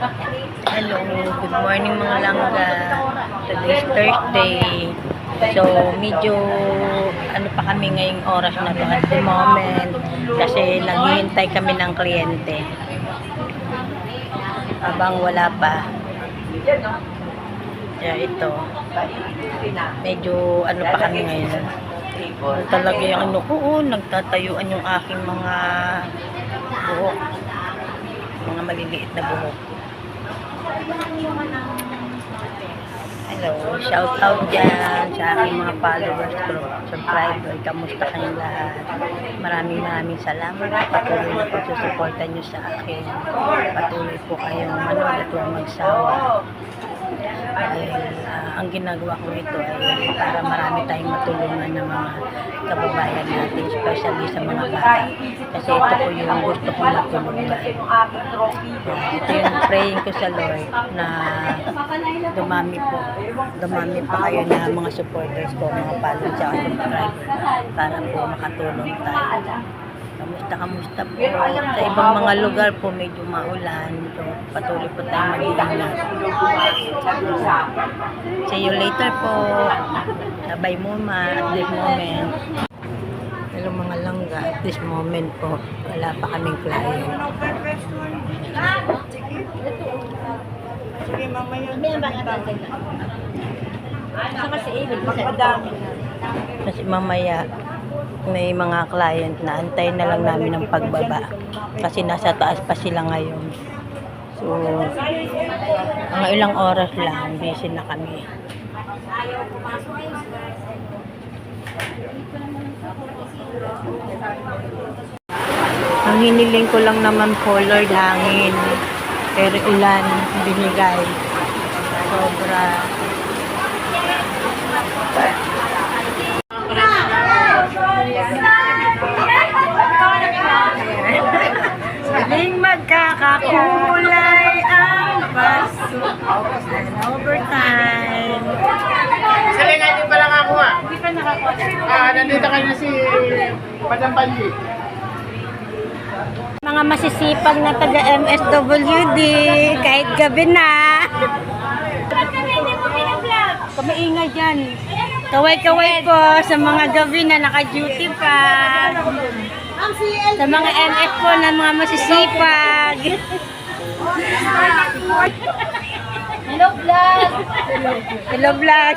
Hello, good morning mga langga. Today's Thursday. So, medyo ano pa kami ngayong oras na to at the moment kasi naghihintay kami ng kliyente. Habang wala pa. Kaya ito. Medyo ano pa kami ngayon. Talaga yung ano ko, nagtatayuan yung aking mga buhok. Mga maliliit na buhok. Hello, shout out dyan sa aking mga followers ko, subscriber, kamusta kayong lahat? Maraming salamat. Patuloy na pagsusuporta nyo sa akin. Patuloy po kayong manood at huwag magsawa. Dahil ang ginagawa ko ito ay para marami tayong matulungan ng mga kababayan natin, especially sa mga bata. Kasi ito po yung gusto kong matulungan. Ito yung praying ko sa Lord na dumami po kayo na mga supporters ko, mga followers at subscriber para po makatulong tayo. Kamusta po? Sa ibang mga lugar po medyo maulan. So, patuloy po tayo mag-iingat. See you later po. Sabay mo at this moment. Hello mga langga, at this moment po, wala pa kaming client. Sige, mamaya. Kasi mamaya, may mga client na antayin na lang namin ng pagbaba kasi nasa taas pa sila ngayon. So, mga ilang oras lang, busy na kami. Ang hiniling ko lang naman po, Lord, hangin. Pero ulan, binigay. Sobra. Saling magkakakulay ang paso and overtime. Sali natin pala nga ako ha. Hindi pa nakakuha. Nandito kayo na si Madam Panji. Mga masisipag na taga MSWD, kahit gabi na. Kamaingay dyan. Kaway-kaway po sa mga gabi na naka-duty pa. Sa mga MS po na mga masisipag. Hello vlog! Hello vlog!